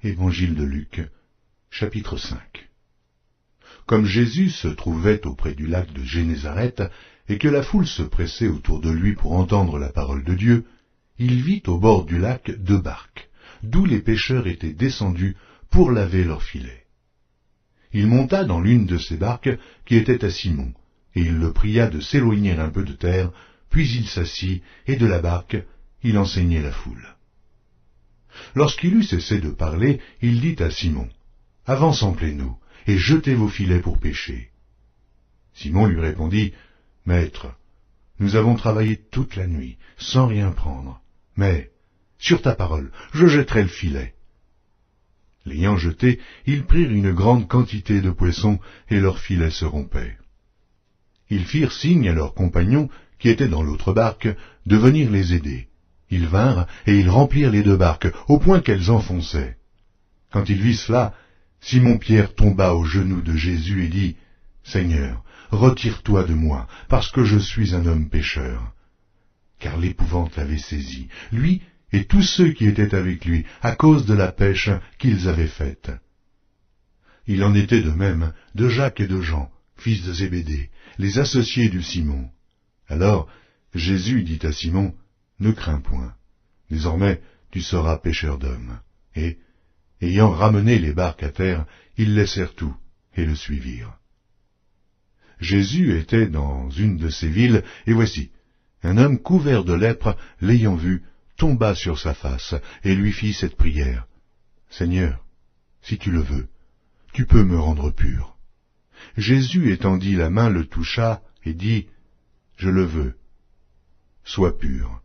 Évangile de Luc, chapitre 5. Comme Jésus se trouvait auprès du lac de Génézareth, et que la foule se pressait autour de lui pour entendre la parole de Dieu, il vit au bord du lac 2 barques, d'où les pêcheurs étaient descendus pour laver leurs filets. Il monta dans l'une de ces barques qui était à Simon, et il le pria de s'éloigner un peu de terre, puis il s'assit, et de la barque, il enseignait la foule. Lorsqu'il eut cessé de parler, il dit à Simon, « Avance en pleine eau, et jetez vos filets pour pêcher. » Simon lui répondit, « Maître, nous avons travaillé toute la nuit, sans rien prendre, mais, sur ta parole, je jetterai le filet. » L'ayant jeté, ils prirent une grande quantité de poissons, et leurs filets se rompaient. Ils firent signe à leurs compagnons, qui étaient dans l'autre barque, de venir les aider. Ils vinrent, et ils remplirent les 2 barques, au point qu'elles enfonçaient. Quand ils virent cela, Simon-Pierre tomba aux genoux de Jésus et dit, « Seigneur, retire-toi de moi, parce que je suis un homme pécheur. » Car l'épouvante l'avait saisi, lui et tous ceux qui étaient avec lui, à cause de la pêche qu'ils avaient faite. Il en était de même de Jacques et de Jean, fils de Zébédée, les associés du Simon. Alors Jésus dit à Simon, « Ne crains point, désormais tu seras pêcheur d'hommes. » Et, ayant ramené les barques à terre, ils laissèrent tout et le suivirent. Jésus était dans une de ces villes, et voici, un homme couvert de lèpre, l'ayant vu, tomba sur sa face et lui fit cette prière. « Seigneur, si tu le veux, tu peux me rendre pur. » Jésus étendit la main, le toucha et dit, « Je le veux, sois pur. »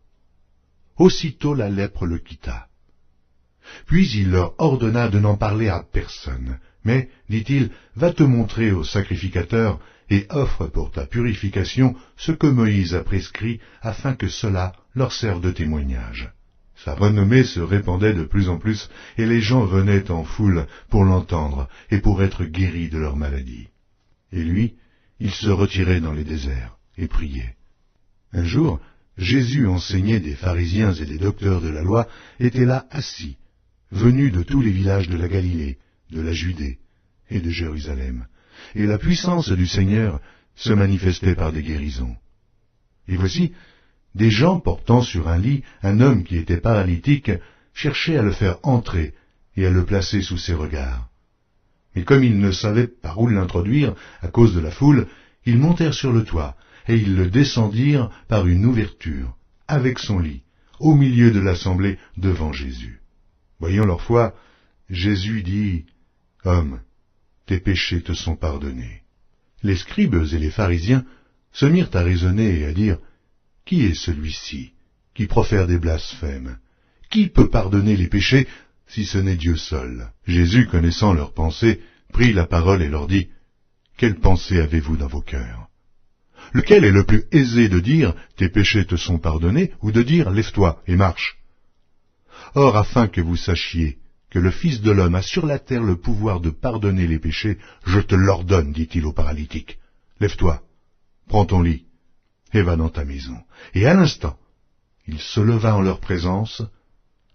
Aussitôt la lèpre le quitta. Puis il leur ordonna de n'en parler à personne. Mais, dit-il, va te montrer au sacrificateur et offre pour ta purification ce que Moïse a prescrit afin que cela leur serve de témoignage. Sa renommée se répandait de plus en plus et les gens venaient en foule pour l'entendre et pour être guéris de leur maladie. Et lui, il se retirait dans les déserts et priait. Un jour, Jésus, enseigné des pharisiens et des docteurs de la loi, était là assis, venu de tous les villages de la Galilée, de la Judée et de Jérusalem, et la puissance du Seigneur se manifestait par des guérisons. Et voici, des gens portant sur un lit un homme qui était paralytique cherchaient à le faire entrer et à le placer sous ses regards. Mais comme ils ne savaient par où l'introduire à cause de la foule, ils montèrent sur le toit, et ils le descendirent par une ouverture, avec son lit, au milieu de l'assemblée devant Jésus. Voyant leur foi, Jésus dit, « Homme, tes péchés te sont pardonnés. » Les scribes et les pharisiens se mirent à raisonner et à dire, « Qui est celui-ci qui profère des blasphèmes? Qui peut pardonner les péchés si ce n'est Dieu seul ?» Jésus, connaissant leurs pensées, prit la parole et leur dit, « Quelle pensée avez-vous dans vos cœurs? Lequel est le plus aisé de dire « Tes péchés te sont pardonnés » ou de dire « Lève-toi et marche » ? Or, afin que vous sachiez que le Fils de l'homme a sur la terre le pouvoir de pardonner les péchés, je te l'ordonne, dit-il au paralytique. Lève-toi, prends ton lit, et va dans ta maison. Et à l'instant, il se leva en leur présence,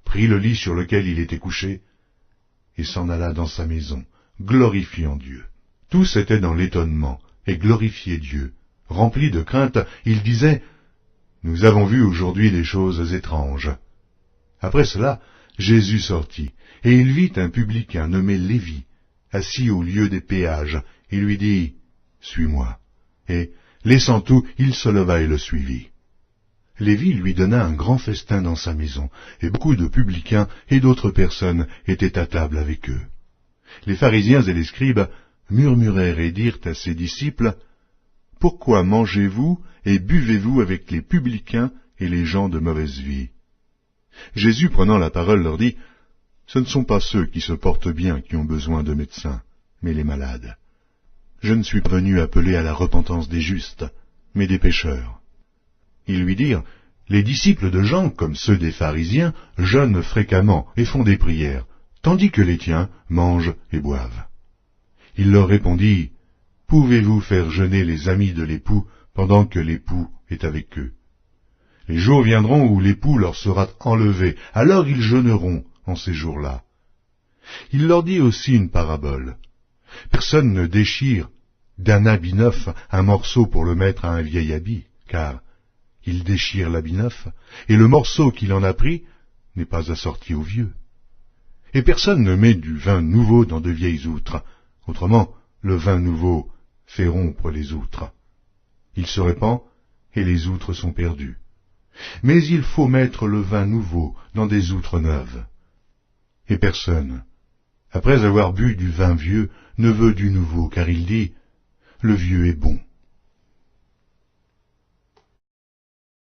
prit le lit sur lequel il était couché, et s'en alla dans sa maison, glorifiant Dieu. Tous étaient dans l'étonnement, et glorifiaient Dieu. Remplis de crainte, ils disaient, « Nous avons vu aujourd'hui des choses étranges. » Après cela, Jésus sortit, et il vit un publicain nommé Lévi, assis au lieu des péages, et lui dit, « Suis-moi. » Et, laissant tout, il se leva et le suivit. Lévi lui donna un grand festin dans sa maison, et beaucoup de publicains et d'autres personnes étaient à table avec eux. Les pharisiens et les scribes murmurèrent et dirent à ses disciples, « Pourquoi mangez-vous et buvez-vous avec les publicains et les gens de mauvaise vie ?» Jésus, prenant la parole, leur dit, « Ce ne sont pas ceux qui se portent bien qui ont besoin de médecins, mais les malades. Je ne suis pas venu appeler à la repentance des justes, mais des pécheurs. » Ils lui dirent, « Les disciples de Jean, comme ceux des pharisiens, jeûnent fréquemment et font des prières, tandis que les tiens mangent et boivent. » Il leur répondit, « Pouvez-vous faire jeûner les amis de l'époux pendant que l'époux est avec eux? Les jours viendront où l'époux leur sera enlevé, alors ils jeûneront en ces jours-là. Il leur dit aussi une parabole. Personne ne déchire d'un habit neuf un morceau pour le mettre à un vieil habit, car il déchire l'habit neuf, et le morceau qu'il en a pris n'est pas assorti au vieux. Et personne ne met du vin nouveau dans de vieilles outres, autrement le vin nouveau fait rompre les outres. Il se répand, et les outres sont perdues. Mais il faut mettre le vin nouveau dans des outres neuves. Et personne, après avoir bu du vin vieux, ne veut du nouveau, car il dit, le vieux est bon.